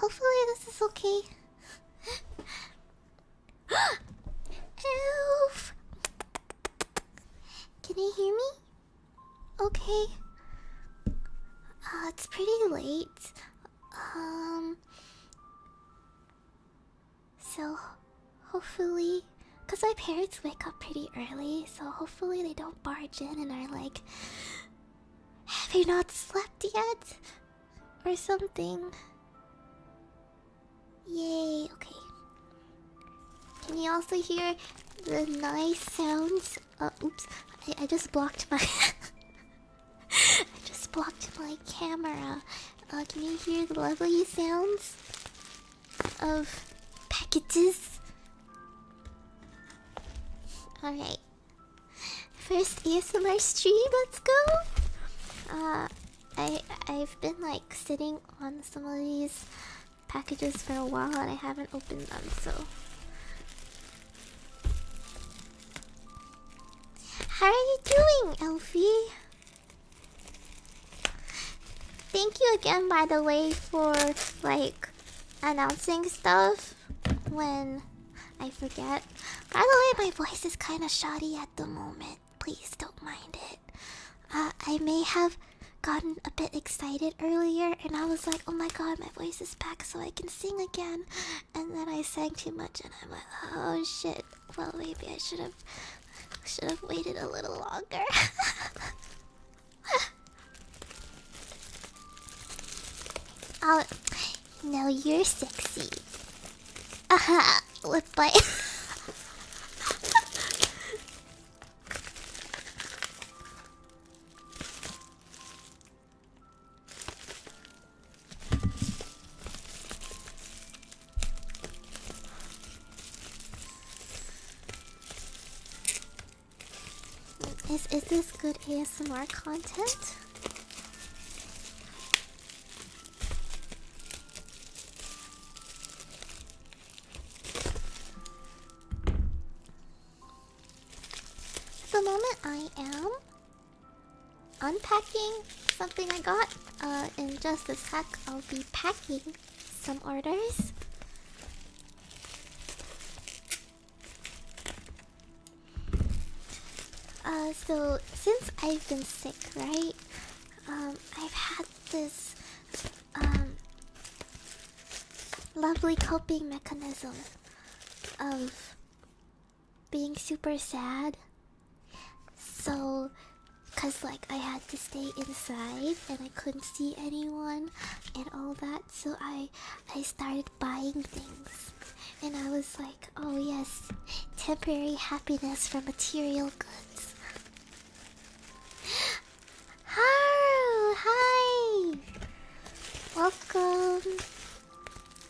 hopefully this is okay. Elf! Can you hear me? Okay. It's pretty late. So hopefully, cause my parents wake up pretty early, so hopefully they don't barge in and are like, "Have you not slept yet?" or something. Yay, okay. Can you also hear the nice sounds? Oops, I just blocked my I just blocked my camera. Can you hear the lovely sounds of packages? Alright. First ASMR stream, let's go! I've been like sitting on some of these packages for a while and I haven't opened them, so. How are you doing, Elfie? Thank you again, by the way, for like announcing stuff when I forget. By the way, my voice is kind of shoddy at the moment. Please don't mind it. I may have gotten a bit excited earlier and I was like, oh my god, my voice is back so I can sing again. And then I sang too much and I'm like, oh shit. Well, maybe I should have waited a little longer. Oh, no, you're sexy. Aha, lip bite. Is this good ASMR content? The moment I am unpacking something I got, in just a sec, I'll be packing some orders. So since I've been sick, right? I've had this lovely coping mechanism of being super sad. So, cause like I had to stay inside and I couldn't see anyone and all that, so I started buying things. And I was like, oh yes, temporary happiness from material goods. Haru, hi! Welcome.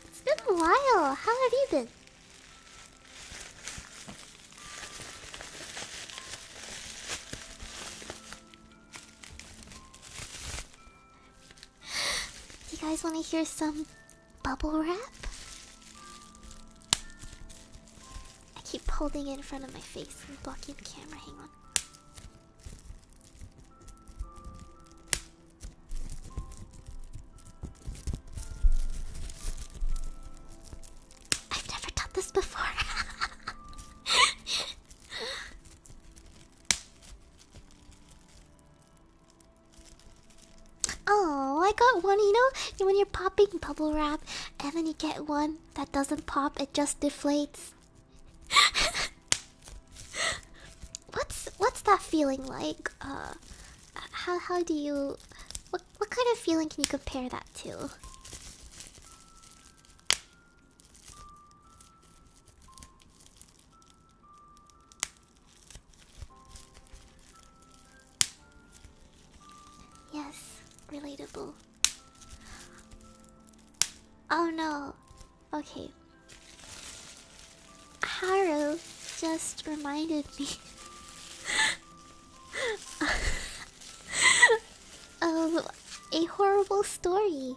It's been a while. How have you been? Do you guys want to hear some bubble wrap? I keep holding it in front of my face and blocking the camera. Hang on. I've never done this before. Oh, I got one, you know, when you're popping bubble wrap and then you get one that doesn't pop, it just deflates. What's that feeling like? How do you, what kind of feeling can you compare that to? Yes, relatable. Oh no. Okay. Haru just reminded me of a horrible story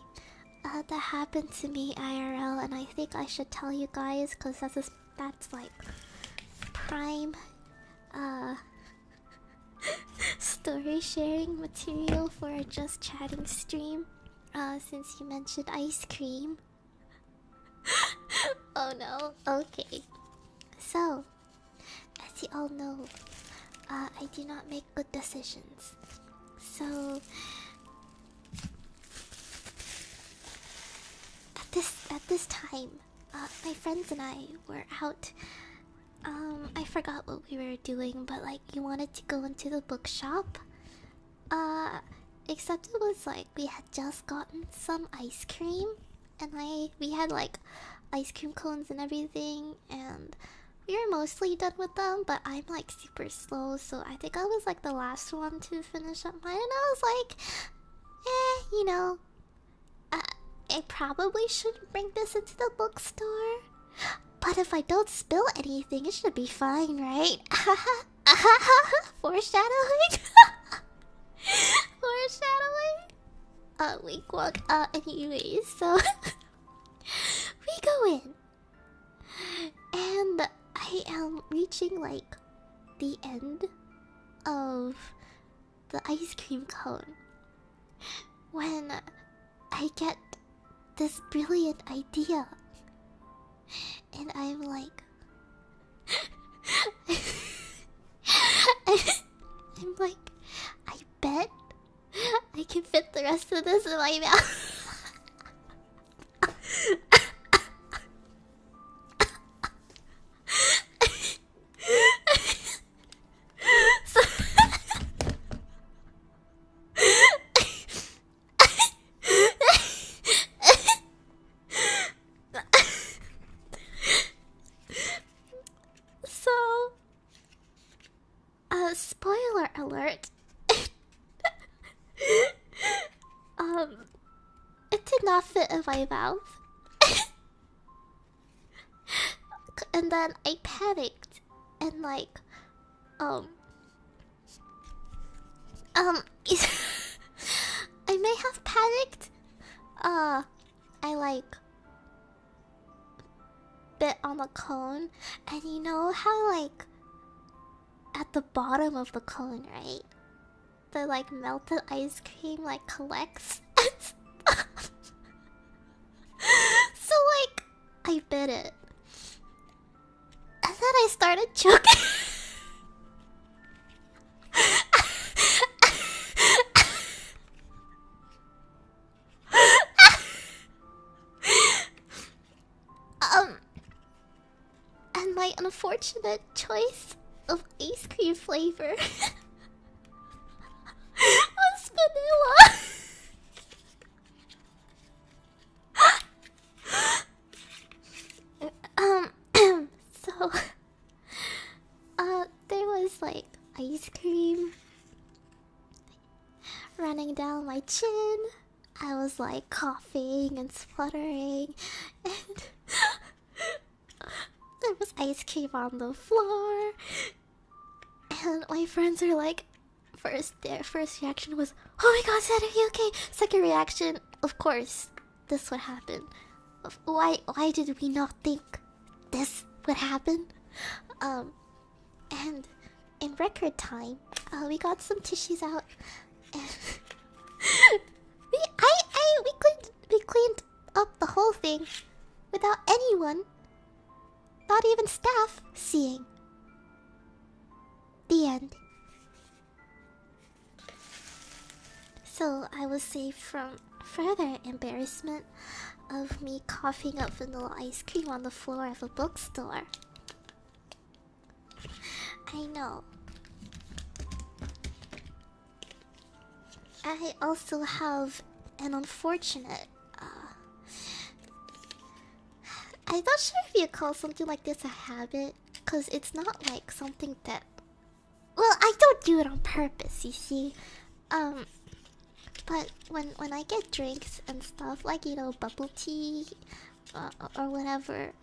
that happened to me IRL, and I think I should tell you guys because that's like prime story sharing material for a just chatting stream. Since you mentioned ice cream. Oh no. Okay. So, as you all know, I do not make good decisions. So, at this time, my friends and I were out. I forgot what we were doing, but like, we wanted to go into the bookshop. Uh, except it was like we had just gotten some ice cream, and we had like ice cream cones and everything, and we were mostly done with them. But I'm like super slow, so I think I was like the last one to finish up mine, and I was like, you know, I probably shouldn't bring this into the bookstore. But if I don't spill anything, it should be fine, right? Foreshadowing. Foreshadowing. Wink wink. Anyways, so we go in, and I am reaching like the end of the ice cream cone when I get this brilliant idea, and I'm like, I'm like, I bet I can fit the rest of this in my mouth. So, so, spoiler alert. It did not fit in my mouth. And then I panicked and like, I may have panicked. I like bit on the cone, and you know how like at the bottom of the cone, right? The like melted ice cream like collects. So like I bit it, and then I started choking. And my unfortunate choice of ice cream flavor was vanilla. So, there was like ice cream running down my chin. I was like coughing and spluttering, and there was ice cream on the floor. And my friends are like, their first reaction was, "Oh my god, Sad, are you okay?" Second reaction, of course, this would happen. Why did we not think this would happen? And in record time, we got some tissues out, and we cleaned up the whole thing without anyone, not even staff, seeing. The end. So I was saved from further embarrassment of me coughing up vanilla ice cream on the floor of a bookstore. I know. I also have an unfortunate, I'm not sure if you call something like this a habit, because it's not like something that, well, I don't do it on purpose, you see. But when I get drinks and stuff, like, you know, bubble tea, or whatever,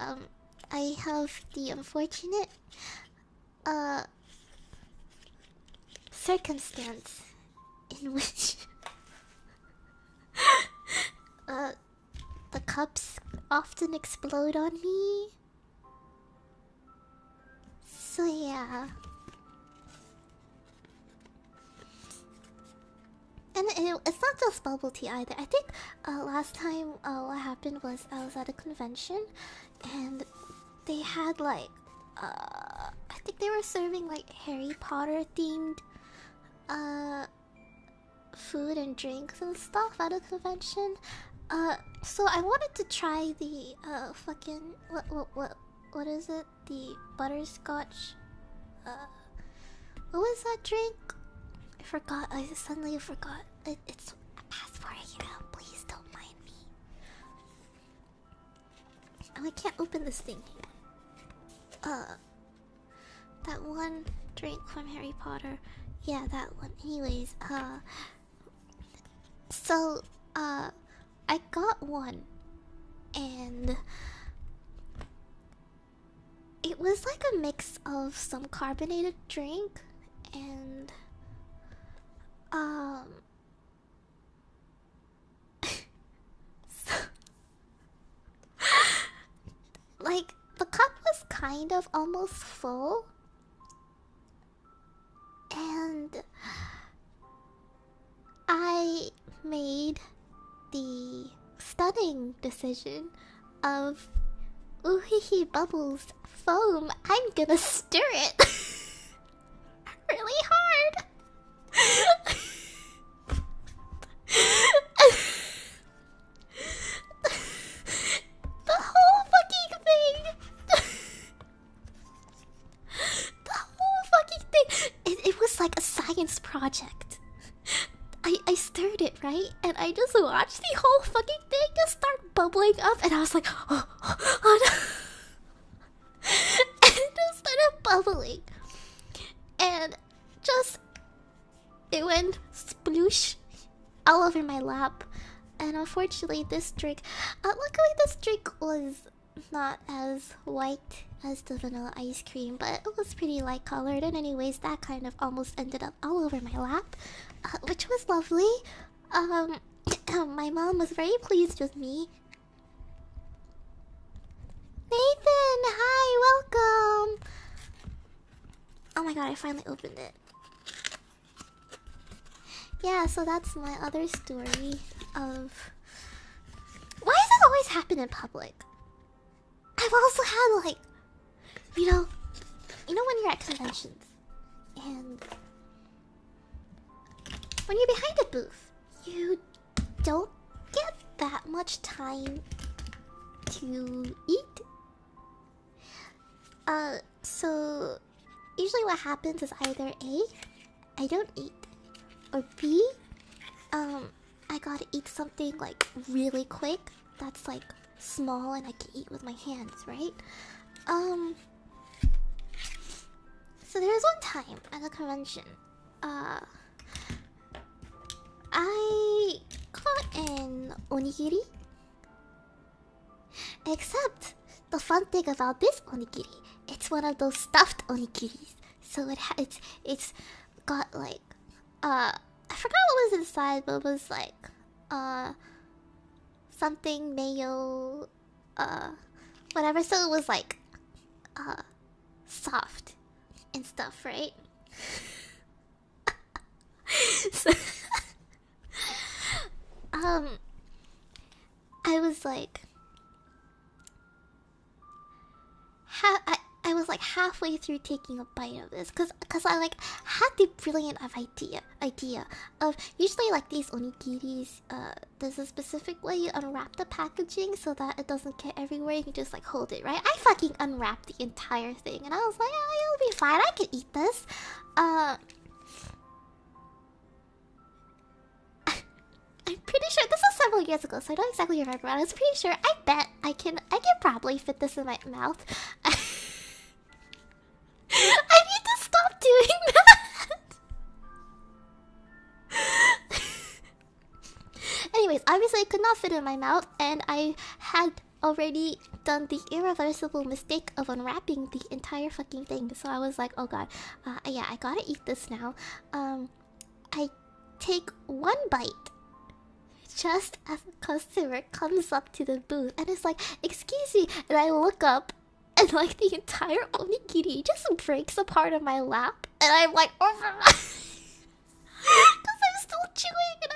I have the unfortunate, circumstance in which, the cups often explode on me. So yeah. And it's not just bubble tea either. I think last time what happened was I was at a convention and they had like I think they were serving like Harry Potter themed uh food and drinks and stuff at a convention. So I wanted to try the fucking what is it? The butterscotch. What was that drink? I forgot. I suddenly forgot. It's a passport, you know. Please don't mind me. Oh, I can't open this thing. That one drink from Harry Potter. Yeah, that one. Anyways, so, I got one, and it was like a mix of some carbonated drink and, so, like, the cup was kind of almost full, and I made the stunning decision of oohihi bubbles foam. I'm gonna stir it really hard. The whole fucking thing. The whole fucking thing. It was like a science project. I stirred it, right? And I just watched the whole fucking thing just start bubbling up, and I was like, oh no. And it just started bubbling. And just, it went sploosh all over my lap. And unfortunately, this drink, luckily this drink was not as white as the vanilla ice cream, but it was pretty light colored. And anyways, that kind of almost ended up all over my lap, which was lovely. My mom was very pleased with me. Nathan, hi, welcome. Oh my god, I finally opened it. Yeah, so that's my other story of... Why does this always happen in public? I've also had like, you know when you're at conventions and when you're behind a booth, you don't get that much time to eat. So usually what happens is either A, I don't eat, or B, I gotta eat something like really quick that's like small and I can eat with my hands, right? So there was one time at a convention, I got an onigiri. Except the fun thing about this onigiri, it's one of those stuffed onigiris. So it's got like I forgot what was inside, but it was like something mayo whatever. So it was like soft and stuff, right? So I was like I was like halfway through taking a bite of this because I like had the brilliant idea of usually like these onigiris, there's a specific way you unwrap the packaging so that it doesn't get everywhere. You can just like hold it, right? I fucking unwrapped the entire thing and I was like, oh, it'll be fine, I can eat this. I'm pretty sure this was several years ago, so I don't exactly remember. But I was pretty sure. I bet I can probably fit this in my mouth. I need to stop doing that. Anyways, obviously I could not fit it in my mouth, and I had already done the irreversible mistake of unwrapping the entire fucking thing. So I was like, oh god, yeah, I gotta eat this now. I take one bite. Just as a customer comes up to the booth and it's like, excuse me, and I look up and like the entire onigiri just breaks apart on my lap, and I'm like, oh, because I'm still chewing, and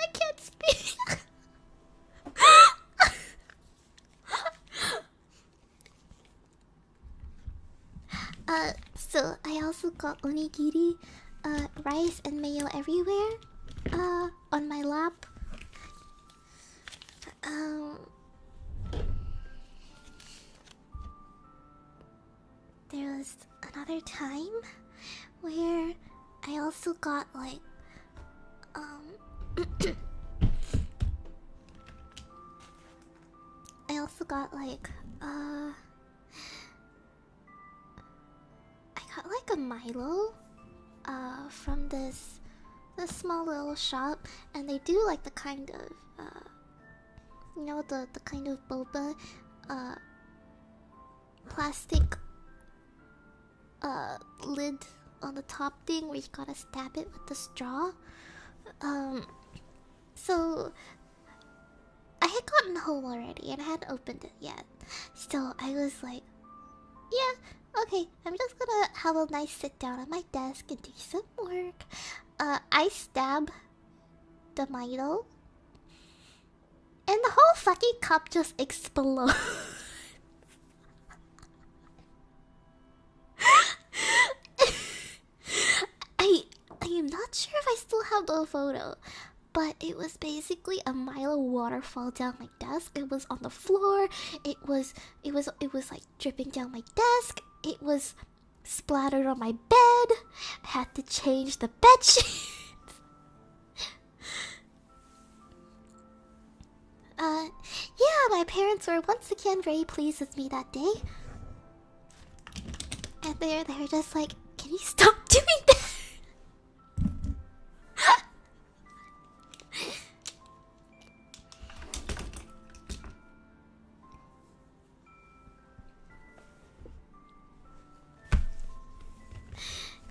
So I also got onigiri, rice and mayo everywhere, on my lap. Um, there was another time where I also got like, I also got like, I got like a Milo, from this small little shop, and they do like the kind of, you know, the kind of boba, plastic, lid on the top thing where you gotta stab it with the straw. So I had gotten home already and I hadn't opened it yet. So I was like, yeah, okay, I'm just gonna have a nice sit down at my desk and do some work. I stab the Milo, and the whole fucking cup just explodes. I am not sure if I still have the photo, but it was basically a Milo waterfall down my desk. It was on the floor. It was like dripping down my desk. It was splattered on my bed. I had to change the bed sheet. Yeah, my parents were once again very pleased with me that day. And they were just like, can you stop doing that?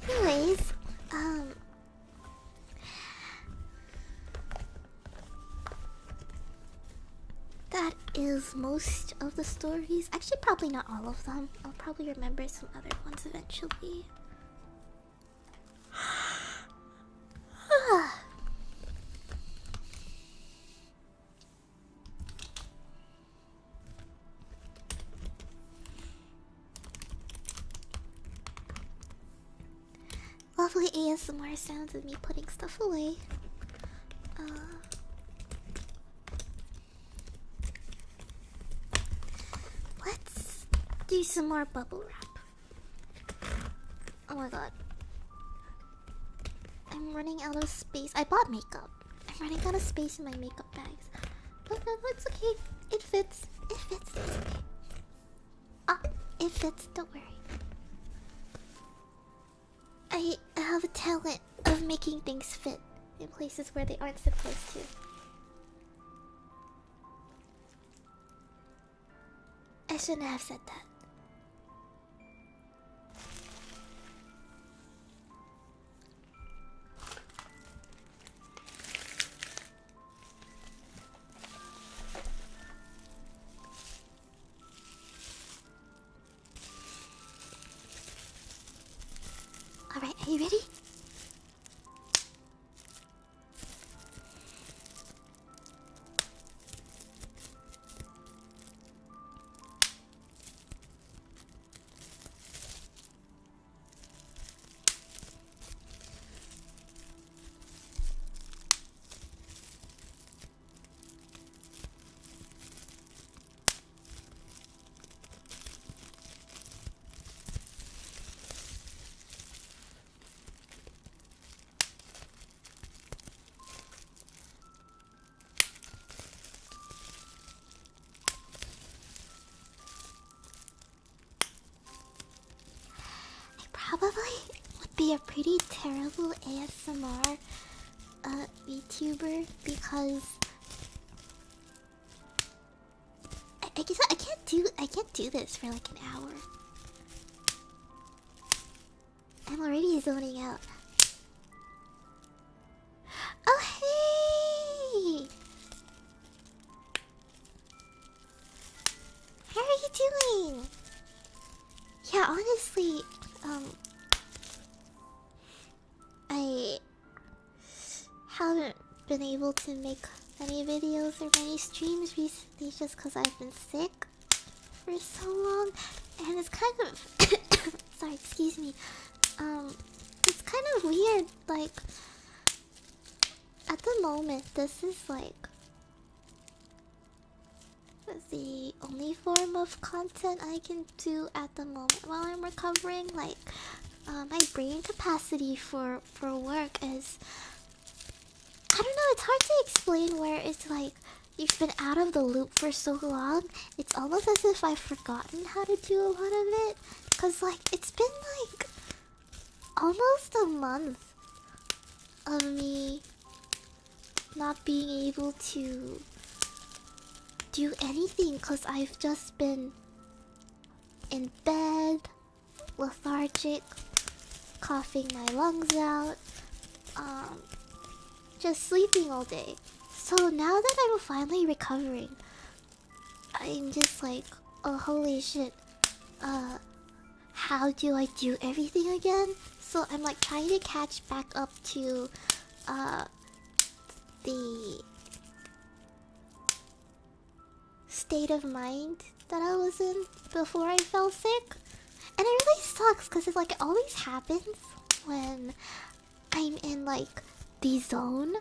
Anyways, that is most of the stories. Actually, probably not all of them. I'll probably remember some other ones eventually. Lovely ASMR sounds of me putting stuff away. Let's do some more bubble wrap. Oh my god. I'm running out of space. I bought makeup. I'm running out of space in my makeup bags. But no, it's okay. It fits. It fits. It's okay. Ah, it fits. Don't worry. I have a talent of making things fit in places where they aren't supposed to. I shouldn't have said that. Alright, are you ready? Probably would be a pretty terrible ASMR VTuber because I guess I can't do this for like an hour. I'm already zoning out. Oh hey! How are you doing? Yeah, honestly, I haven't been able to make many videos or many streams recently just because I've been sick. for so long, and it's kind of sorry, excuse me. It's kind of weird. Like at the moment, this is like the only form of content I can do at the moment while I'm recovering. Like, my brain capacity for work is, I don't know. It's hard to explain. Where it's like you've been out of the loop for so long, it's almost as if I've forgotten how to do a lot of it. Cause like it's been like almost a month of me not being able to do anything because I've just been in bed, lethargic, coughing my lungs out, just sleeping all day. So now that I'm finally recovering, I'm just like, oh holy shit, how do I do everything again? So I'm like trying to catch back up to the state of mind that I was in before I fell sick. And it really sucks because it's like it always happens when I'm in like the zone.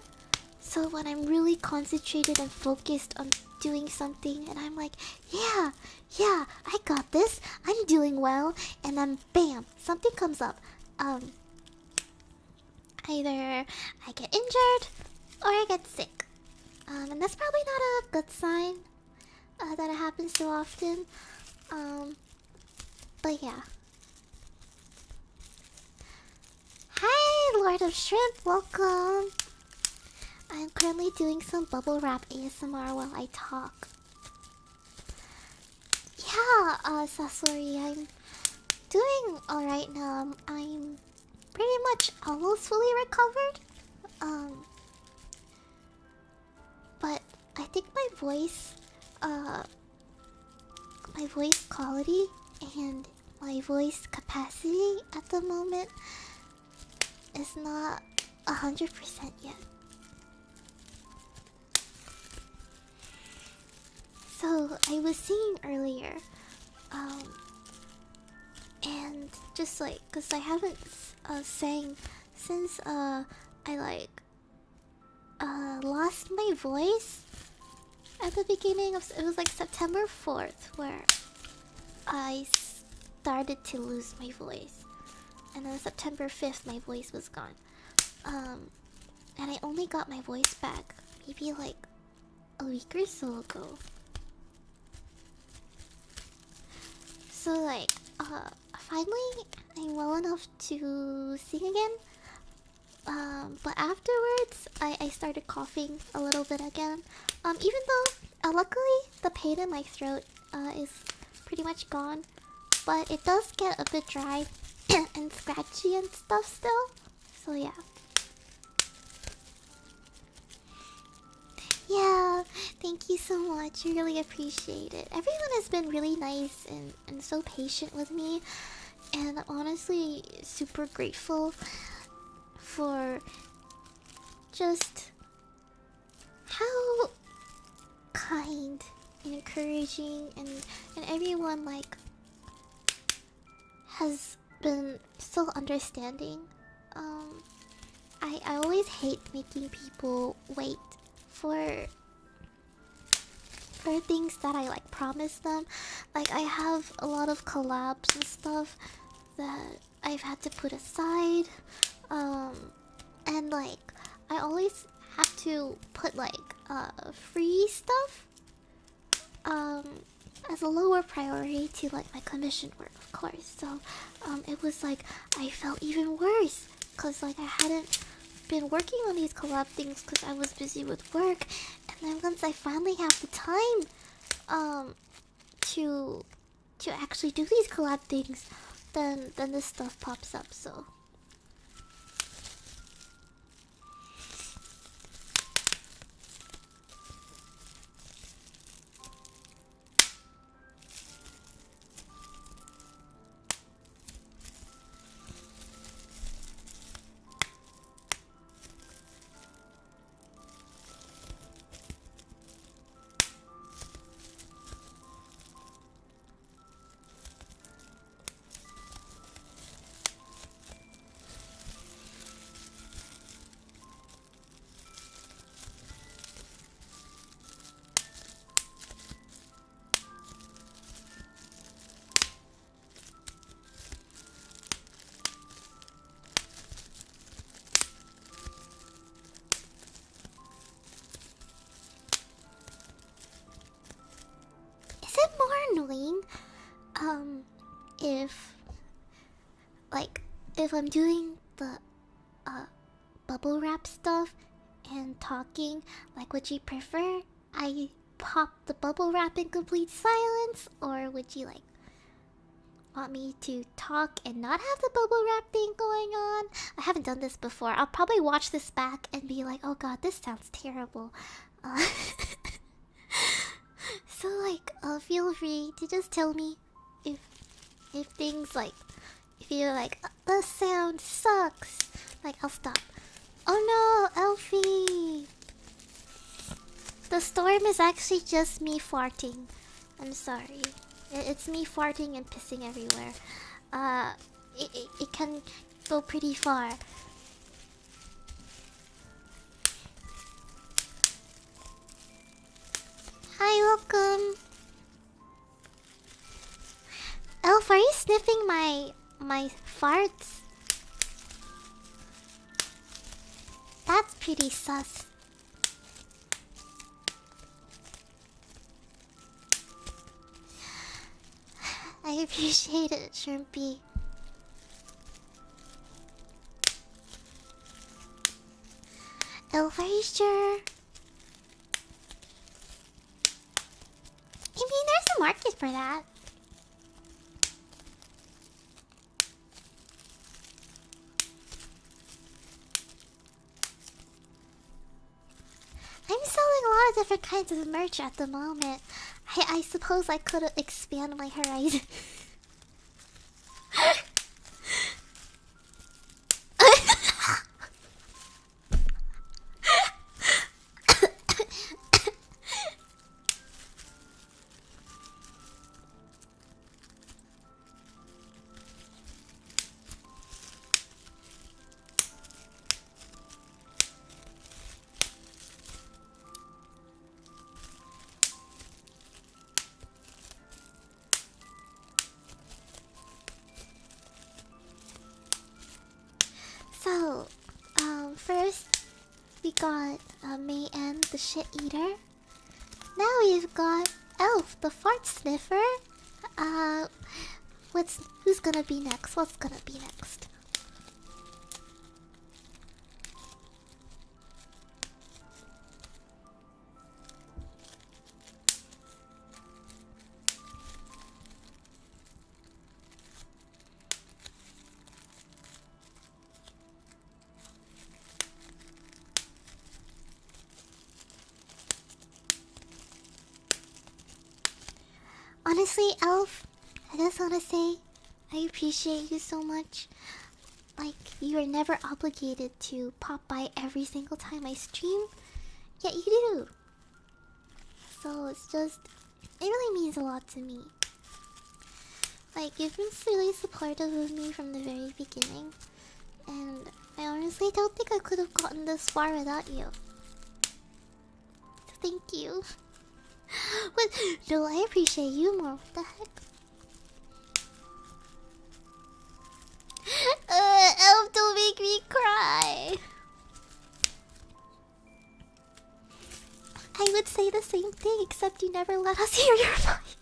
So when I'm really concentrated and focused on doing something and I'm like, yeah, I got this, I'm doing well, and then bam, something comes up. Either I get injured or I get sick. And that's probably not a good sign that it happens so often. But yeah. Hi, Lord of Shrimp, welcome. I'm currently doing some bubble wrap ASMR while I talk. Yeah, Sasori, I'm doing alright now. I'm pretty much almost fully recovered. But I think my voice quality and my voice capacity at the moment is not 100% yet. So I was singing earlier, and just like, cause I haven't sang since I like lost my voice at the beginning of, it was like September 4th where I started to lose my voice, and then September 5th my voice was gone. And I only got my voice back maybe like a week or so ago. So like, finally I'm well enough to sing again. But afterwards I started coughing a little bit again. Even though luckily the pain in my throat is pretty much gone, but it does get a bit dry and scratchy and stuff still. So yeah. Yeah, thank you so much. I really appreciate it. Everyone has been really nice and so patient with me. And I'm honestly super grateful for just how kind and encouraging and everyone like has been so understanding. I always hate making people wait for things that I like promise them. Like I have a lot of collabs and stuff that I've had to put aside. And like I always have to put like free stuff as a lower priority to like my commission work, of course. So it was like I felt even worse because like I hadn't been working on these collab things because I was busy with work, and then once I finally have the time to actually do these collab things, then this stuff pops up. So annoying. If like if I'm doing the bubble wrap stuff and talking, like, would you prefer I pop the bubble wrap in complete silence, or would you like want me to talk and not have the bubble wrap thing going on? I haven't done this before. I'll probably watch this back and be like, oh god, this sounds terrible. So like, feel free to just tell me if things like, if you're like, the sound sucks, like, I'll stop. Oh no, Elfie! The storm is actually just me farting. I'm sorry. It's me farting and pissing everywhere. It can go pretty far. Hi, welcome. Elf, are you sniffing my farts? That's pretty sus. I appreciate it, Shrimpy. Elf, are you sure? I mean, there's a market for that. I'm selling a lot of different kinds of merch at the moment. I suppose I could expand my horizon. So, first we got May N, the shit eater. Now we've got Elf, the fart sniffer. Who's gonna be next? What's gonna be next? Honestly, Elf, I just wanna say I appreciate you so much. Like, you are never obligated to pop by every single time I stream, yet you do. So it's just, it really means a lot to me. Like, you've been really supportive of me from the very beginning, and I honestly don't think I could have gotten this far without you. So thank you. But no, I appreciate you more. What the heck? Elf, don't make me cry. I would say the same thing, except you never let us hear your voice.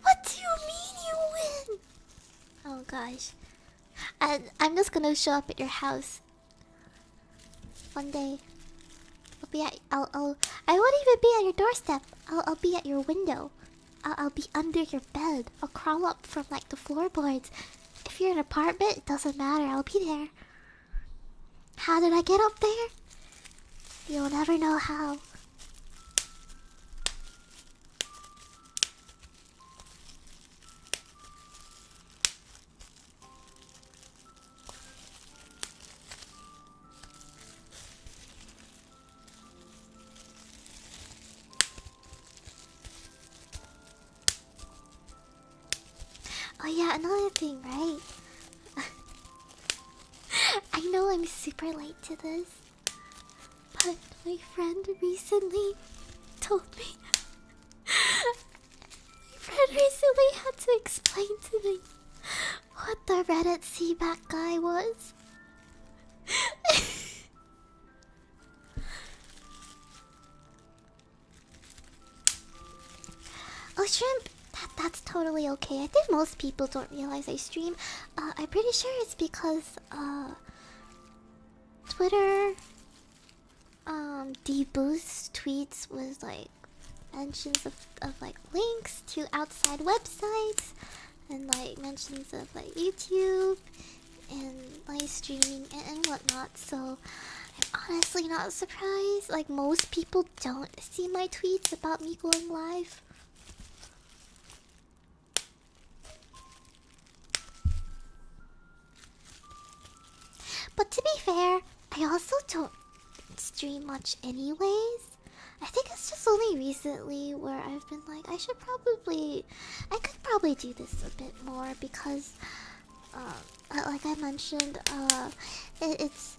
What do you mean you win? Oh gosh. And I'm just gonna show up at your house one day. I won't even be at your doorstep. I'll be at your window. I'll be under your bed. I'll crawl up from like the floorboards. If you're in an apartment, it doesn't matter. I'll be there. How did I get up there? You'll never know how. Oh yeah, another thing, right? I know I'm super late to this, but My friend recently told me. My friend recently had to explain to me what the Reddit CBAC guy was. Oh, shrimp! That's totally okay. I think most people don't realize I stream. I'm pretty sure it's because, Twitter, deboost tweets with, like, mentions of, like, links to outside websites, and, like, mentions of, like, YouTube, and live streaming, and whatnot, so I'm honestly not surprised. Like, most people don't see my tweets about me going live. But to be fair, I also don't stream much anyways. I think it's just only recently where I've been like, I could probably do this a bit more because, like I mentioned, it's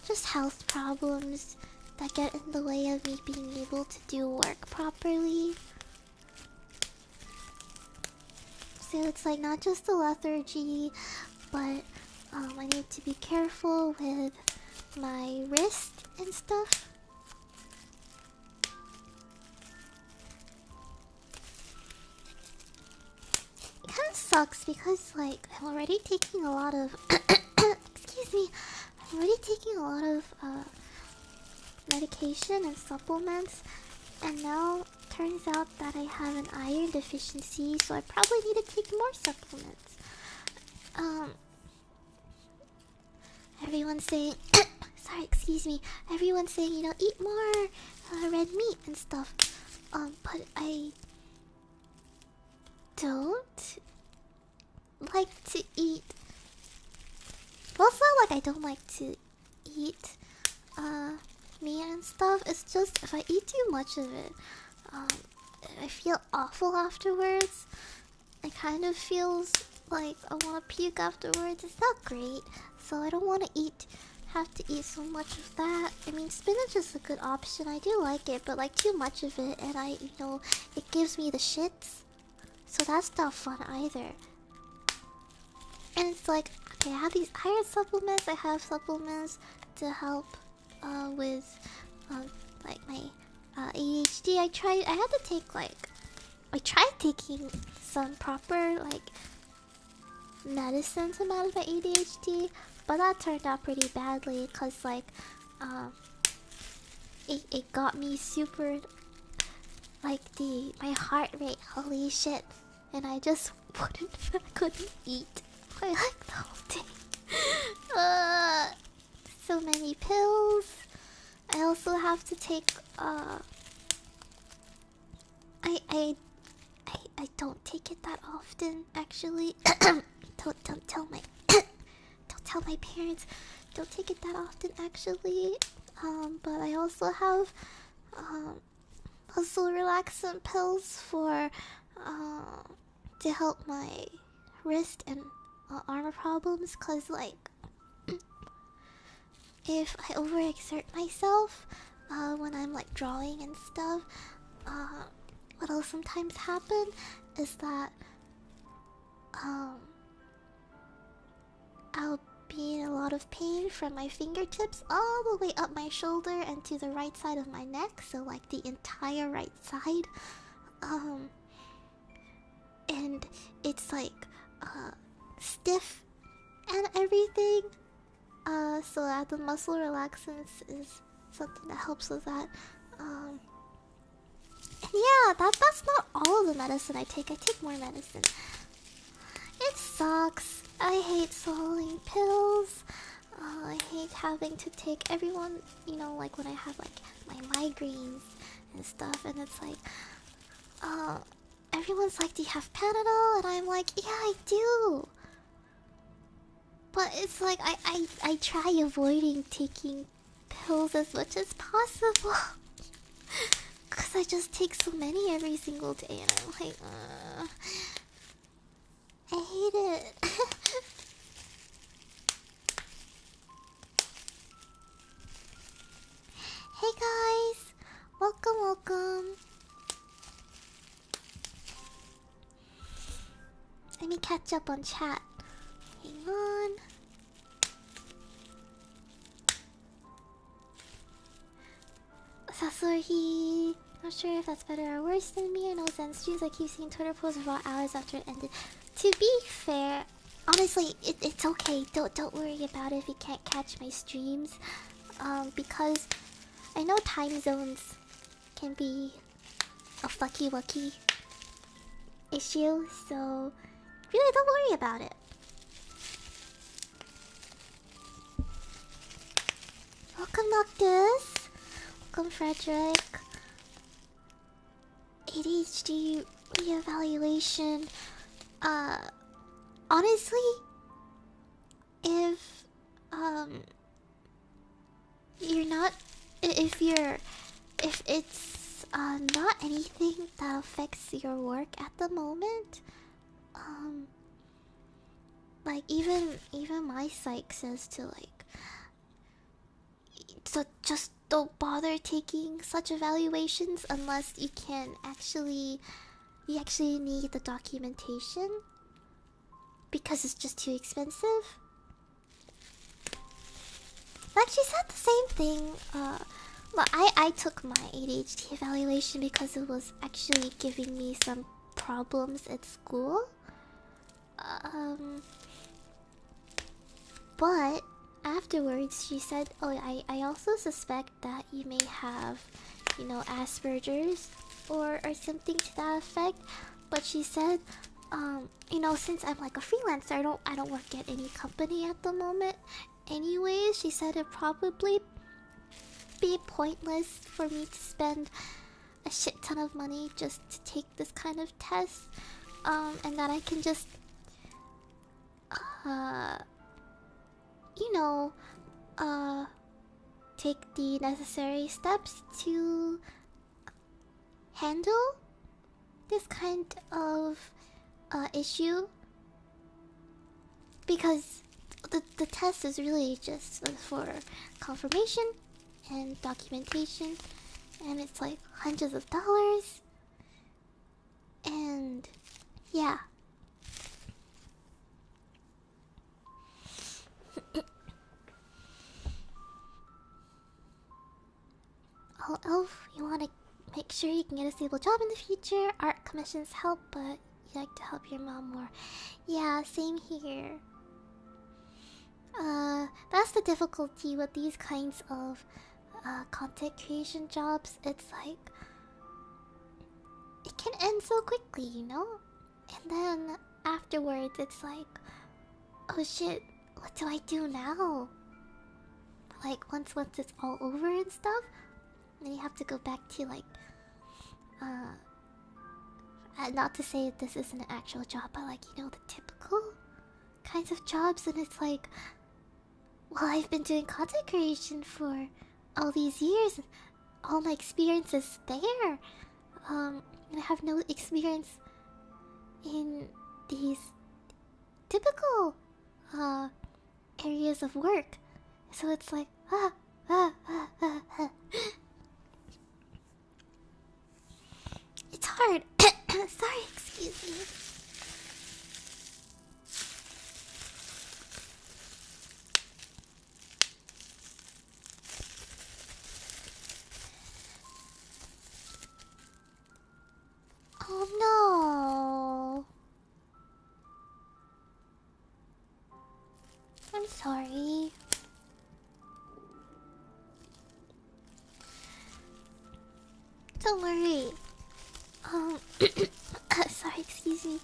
just health problems that get in the way of me being able to do work properly. So it's like not just the lethargy, but I need to be careful with my wrist and stuff. It kind of sucks because, like, I'm already taking a lot of excuse me, I'm already taking a lot of medication and supplements, and now turns out that I have an iron deficiency, so I probably need to take more supplements. Everyone's saying sorry, excuse me. Everyone's saying, you know, eat more red meat and stuff. But I don't like to eat. Well, it's not like I don't like to eat meat and stuff. It's just if I eat too much of it, I feel awful afterwards. It kind of feels like I want to puke afterwards. It's not great, so I don't want to have to eat so much of that. I mean, spinach is a good option. I do like it, but like too much of it, and it gives me the shits. So that's not fun either. And it's like, okay, I have these iron supplements. I have supplements to help with like my ADHD. I tried taking some proper like medicine to manage my ADHD, but that turned out pretty badly because like it got me super like my heart rate, holy shit, and I just couldn't eat for like the whole day. So many pills. I also have to take I don't take it that often actually. Don't tell my don't tell my parents. Don't take it that often actually. But I also have muscle relaxant pills for to help my wrist and arm problems, cause like if I overexert myself when I'm like drawing and stuff, what'll sometimes happen is that I'll be in a lot of pain from my fingertips all the way up my shoulder and to the right side of my neck, so like the entire right side. And it's like stiff and everything. So that the muscle relaxants is something that helps with that. And yeah, that's not all of the medicine I take. I take more medicine. It sucks. I hate swallowing pills. I hate having to take everyone, like when I have like my migraines and stuff, and it's like, everyone's like, do you have Panadol? And I'm like, yeah, I do. But it's like, I try avoiding taking pills as much as possible. Because I just take so many every single day, and I'm like, I hate it. Hey catch up on chat. Hang on. Sasori, not sure if that's better or worse than me. I know Zen streams. I keep seeing Twitter posts about hours after it ended. To be fair, honestly, it's okay. Don't worry about it if you can't catch my streams. Because I know time zones can be a fucky wucky issue, so really don't worry about it. Welcome Noctis. Welcome Frederick. ADHD reevaluation. Honestly, if you're not, if it's not anything that affects your work at the moment, like even my psych says to like, so just don't bother taking such evaluations unless you actually need the documentation because it's just too expensive. Like she said the same thing. Well, I took my ADHD evaluation because it was actually giving me some problems at school. But afterwards she said, oh, I also suspect that you may have, you know, Asperger's or something to that effect. But she said, you know, since I'm like a freelancer, I don't work at any company at the moment. Anyways, she said it'd probably be pointless for me to spend a shit ton of money just to take this kind of test. And that I can just you know, take the necessary steps to handle this kind of issue, because the test is really just for confirmation and documentation, and it's like hundreds of dollars, and yeah. Oh, Elf, you want to make sure you can get a stable job in the future. Art commissions help, but you like to help your mom more. Yeah, same here. That's the difficulty with these kinds of content creation jobs. It's like it can end so quickly, you know? And then afterwards it's like, oh shit, what do I do now? Like once it's all over and stuff, then you have to go back to like not to say that this isn't an actual job, but like, you know, the typical kinds of jobs. And it's like, well, I've been doing content creation for all these years, and all my experience is there. And I have no experience in these typical areas of work. So it's like, it's hard. Sorry, excuse me. Oh no. I'm sorry. Don't worry. Sorry, excuse me.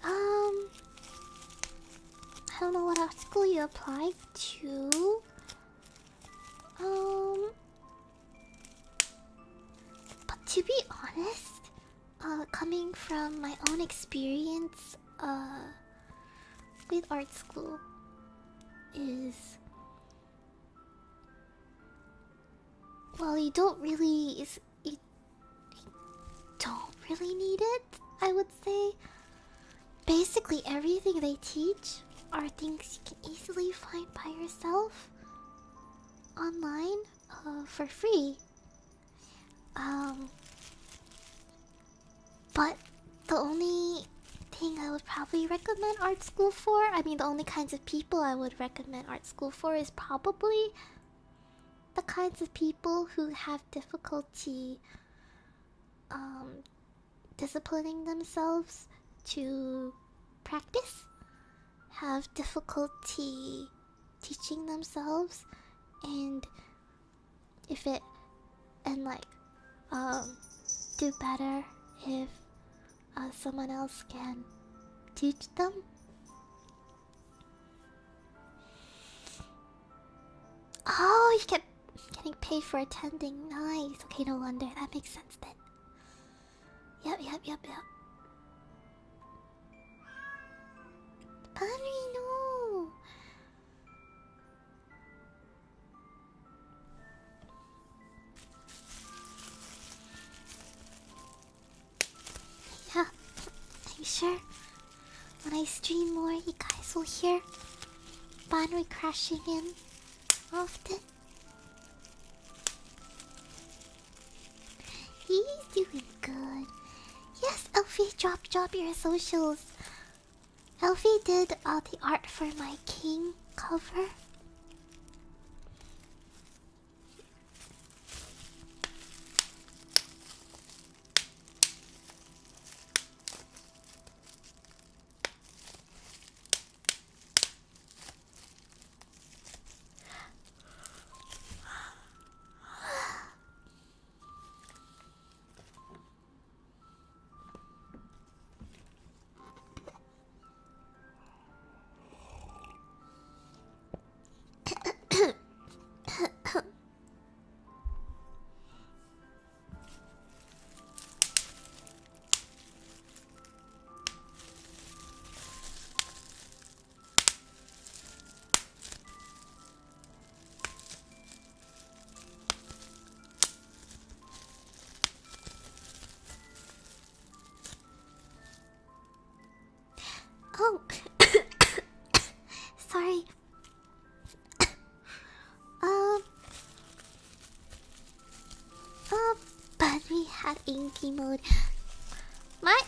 I don't know what art school you applied to. But to be honest, coming from my own experience, with art school is, well, you don't really need it, I would say. Basically everything they teach are things you can easily find by yourself online, for free. But the only thing I would probably recommend art school for. I mean, the only kinds of people I would recommend art school for is probably the kinds of people who have difficulty disciplining themselves to practice, have difficulty teaching themselves, and if it and like do better if someone else can teach them. Oh, you get getting paid for attending. Nice. Okay, no wonder. That makes sense then. Yep. Padre, no. Yeah, I'm sure when I stream more, you guys will hear Banry crashing in often. He's doing good. Yes, Elfie, drop your socials. Elfie did the art for my King cover. Oh, sorry. Bunny had inky mode.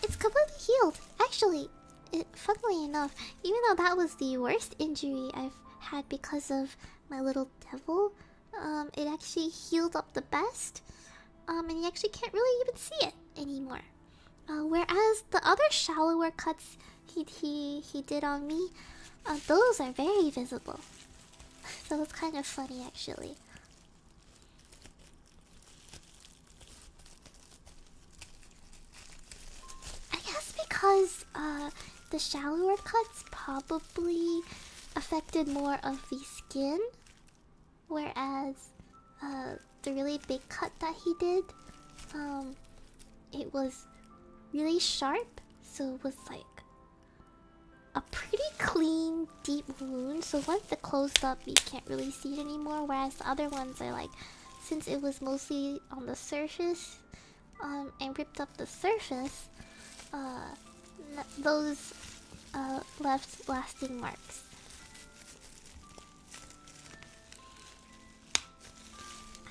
It's completely healed. Actually, funnily enough, even though that was the worst injury I've had because of my little devil, it actually healed up the best. And you actually can't really even see it anymore. Whereas the other shallower cuts he did on me, those are very visible. So it's kind of funny actually. I guess because the shallower cuts probably affected more of the skin, whereas the really big cut that he did, it was really sharp, so it was like a pretty clean, deep wound. So once it closed up, you can't really see it anymore. Whereas the other ones are like, since it was mostly on the surface, and ripped up the surface, those left lasting marks.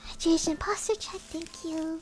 Hydration posture check, thank you.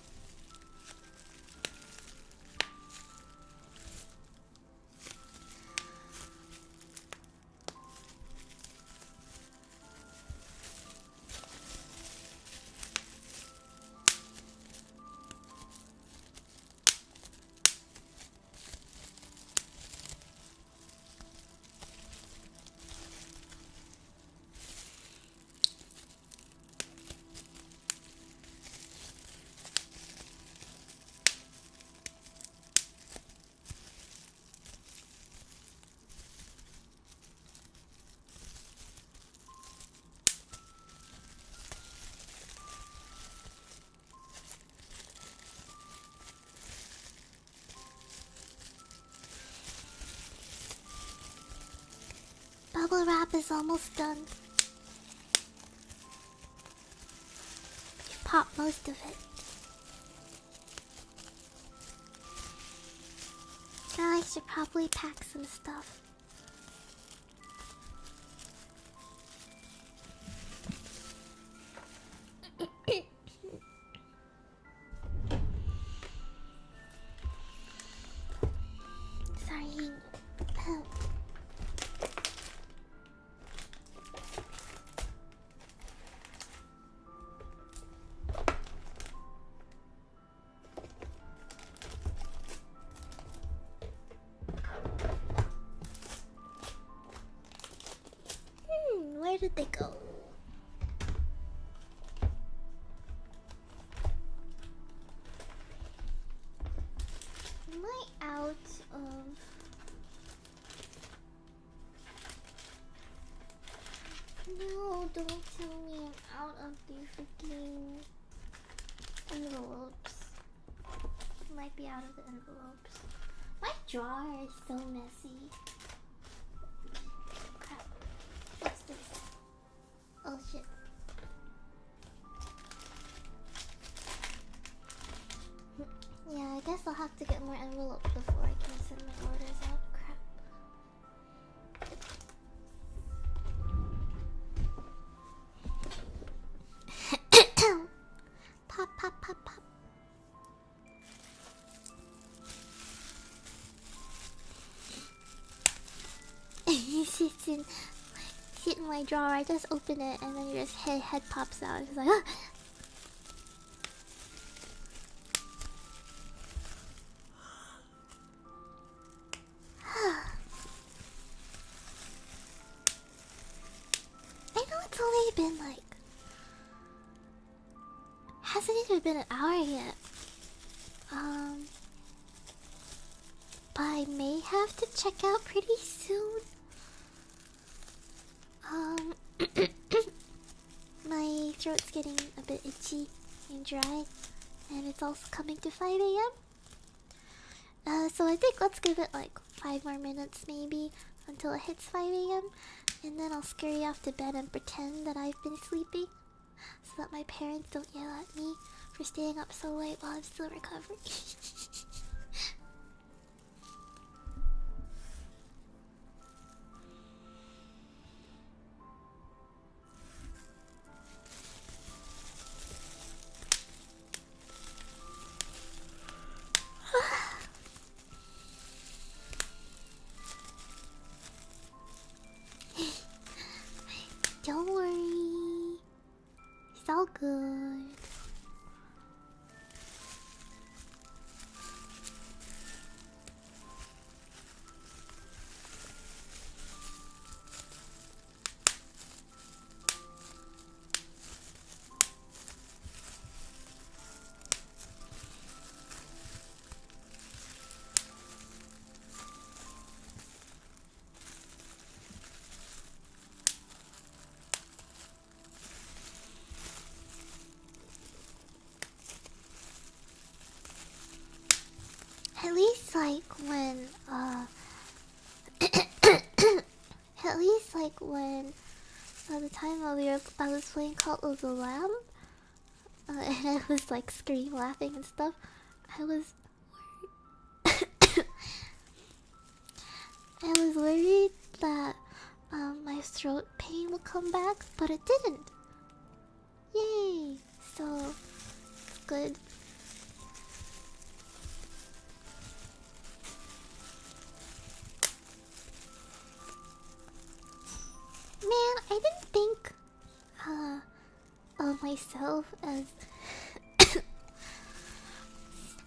Bubble wrap is almost done. You popped most of it. Now I should probably pack some stuff. Sorry. did they go? Am I out of... No, don't tell me I'm out of the freaking envelopes. Might be out of the envelopes. My drawer is so messy. Crap. What's this? Oh shit. Yeah, I guess I'll have to get more envelopes before I can send my orders out. Crap. Pop, pop, pop, pop. It's in my drawer. I just open it and then your head pops out. It's like, ah. I know it's only been like... Hasn't even been an hour yet. But I may have to check out pretty soon. My throat's getting a bit itchy and dry, and it's also coming to 5 a.m. So I think let's give it like 5 more minutes maybe until it hits 5 a.m. And then I'll scurry off to bed and pretend that I've been sleeping so that my parents don't yell at me for staying up so late while I'm still recovering. Don't worry, it's all good. At least like when at least like when the time I was playing Cult of the Lamb, and I was like scream laughing and stuff, I was I was worried that my throat pain would come back, but it didn't. Yay! So it's good. Man, I didn't think of myself as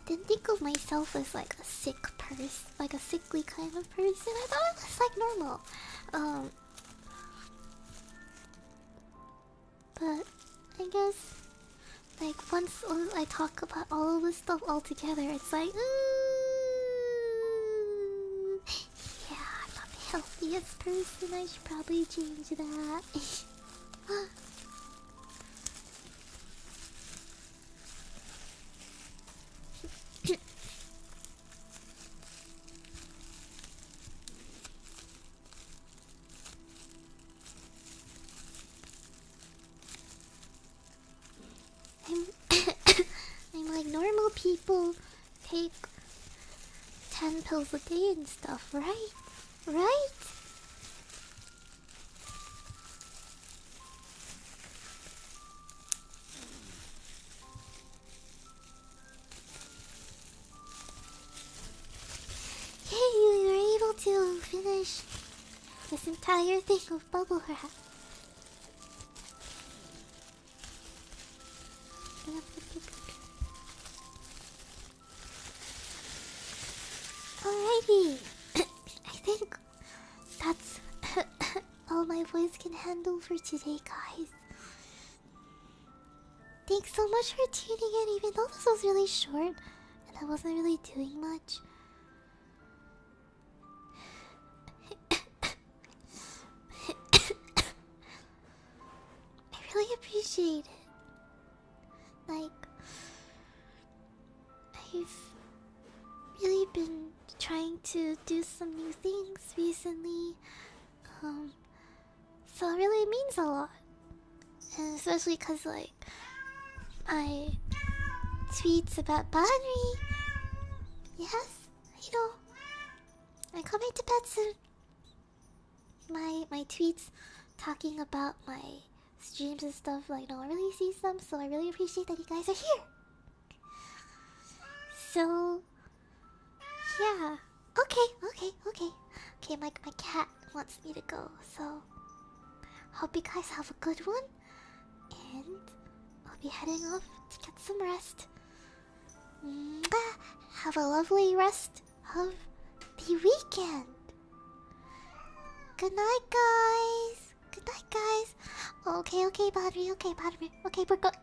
didn't think of myself as like a sick person, like a sickly kind of person. I thought it was like normal. But I guess like once I talk about all of this stuff all together, it's like yeah, I'm not the healthiest person. I should probably change that. I'm like normal people take 10 pills a day and stuff, right? Right? Hey, you were able to finish this entire thing of bubble wrap. Alrighty. I think that's all my voice guys can handle for today, guys. Thanks so much for tuning in, even though this was really short and I wasn't really doing much. I really appreciate it. Like, I've really been trying to do some new things recently. So it really means a lot. And especially cause like I tweets about Banri. Yes, you know, I'm coming to bed soon. My tweets talking about my streams and stuff, like no one really sees them, so I really appreciate that you guys are here. So yeah. Okay, my cat wants me to go, so hope you guys have a good one. And I'll be heading off to get some rest. Have a lovely rest of the weekend. Good night, guys. Good night, guys. Okay, Badri. Okay, we're going.